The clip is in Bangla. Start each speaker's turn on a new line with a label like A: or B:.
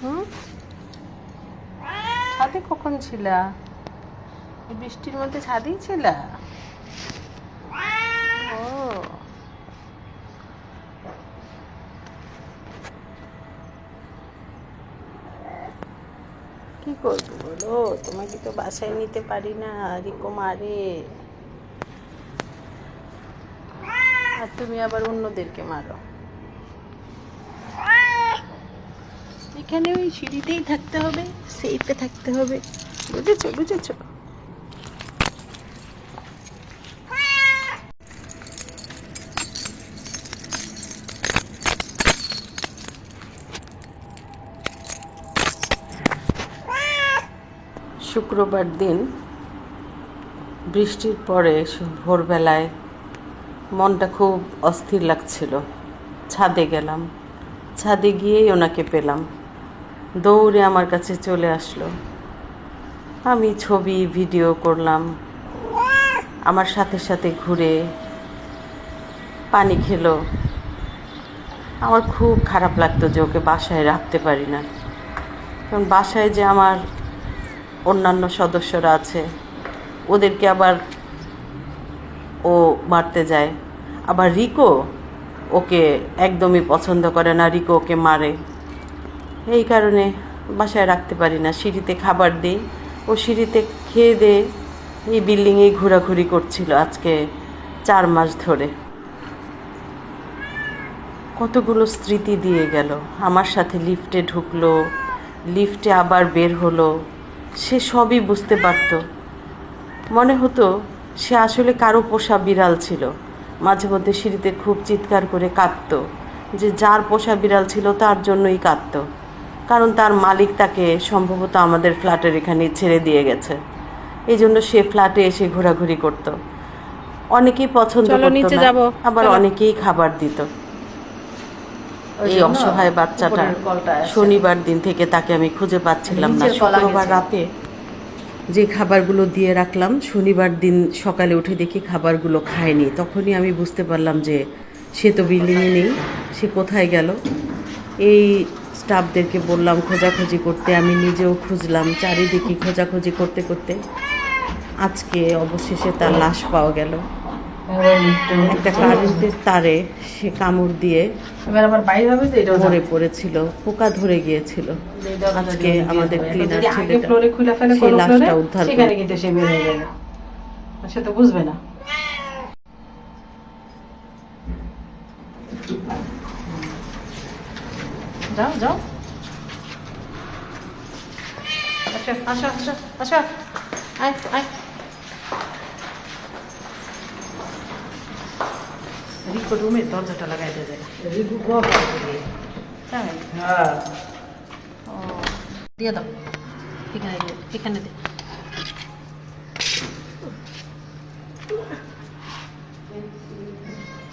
A: হুম, ছাদে কখন ছিলা? এই বৃষ্টির মধ্যে ছাদেই ছিলা? ও, কি করবো বলো, তোমাকে তো বাসায় নিতে পারি না, রিকো মারে। আর তুমি আবার অন্যদেরকে মারো। এখানে ওই সিঁড়িতেই থাকতে হবে, সেফে থাকতে হবে, বুঝেছো বুঝেছো? শুক্রবার দিন বৃষ্টির পরে ভোরবেলায় মনটা খুব অস্থির লাগছিল। ছাদে গেলাম, ছাদে গিয়েই ওনাকে পেলাম, দৌড়ে আমার কাছে চলে আসলো। আমি ছবি ভিডিও করলাম, আমার সাথে সাথে ঘুরে পানি খেলো। আমার খুব খারাপ লাগতো যে ওকে বাসায় রাখতে পারি না, কারণ বাসায় যে আমার অন্যান্য সদস্যরা আছে, ওদেরকে আবার ও মারতে যায়। আবার রিকো ওকে একদমই পছন্দ করে না, রিকো ওকে মারে। এই কারণে বাসায় রাখতে পারি না, সিঁড়িতে খাবার দিই। ও সিঁড়িতে খেয়ে দিয়ে এই বিল্ডিংয়েই ঘোরাঘুরি করছিল আজকে 4 মাস ধরে। কতগুলো স্মৃতি দিয়ে গেল, আমার সাথে লিফটে ঢুকলো, লিফটে আবার বের হলো। সে সবই বুঝতে পারত। মনে হতো সে আসলে কারো পোষা বিড়াল ছিল। মাঝে মধ্যে সিঁড়িতে খুব চিৎকার করে কাঁদতো, যে যার পোষা বিড়াল ছিল তার জন্যই কাঁদতো, কারণ তার মালিক তাকে সম্ভবত আমাদের ফ্ল্যাটের এখানে ছেড়ে দিয়ে গেছে। এই জন্য সে ফ্ল্যাটে এসে ঘোরাঘুরি করত। অনেকেই পছন্দ করতো না, আবার অনেকেই খাবার দিত। এই অসহায় বাচ্চাটা, শনিবার দিন থেকে তাকে আমি খুঁজে পাচ্ছিলাম না। শুক্রবার রাতে যে খাবারগুলো দিয়ে রাখলাম, শনিবার দিন সকালে উঠে দেখি খাবারগুলো খায়নি। তখনই আমি বুঝতে পারলাম যে সে তো বিল্ডিংয়ে নেই, সে কোথায় গেল। এই স্টাফদেরকে বললাম খোঁজাখুঁজি করতে, আমি নিজেও খুঁজলাম, চারিদিকে খোঁজাখুঁজি করতে করতে আজকে অবশেষে তার লাশ পাওয়া গেল। একটা কারেন্টের তারে সে কামড় দিয়ে মরে পড়েছিল, পোকা ধরে গিয়েছিল। আজকে আমাদের ক্লিনার ছেলেটা সেই লাশটা উদ্ধার করে।
B: কিন্তু সে বের হয়ে যাবে, সে তো বুঝবে না। যাও যাও, আসো আসো আসো আসো, আয় আয়। রিকো রুমের দরজাটা লাগাইতে যায়। তাই? ও, দিয়ে দাও, এখানে দে, এখানে দে।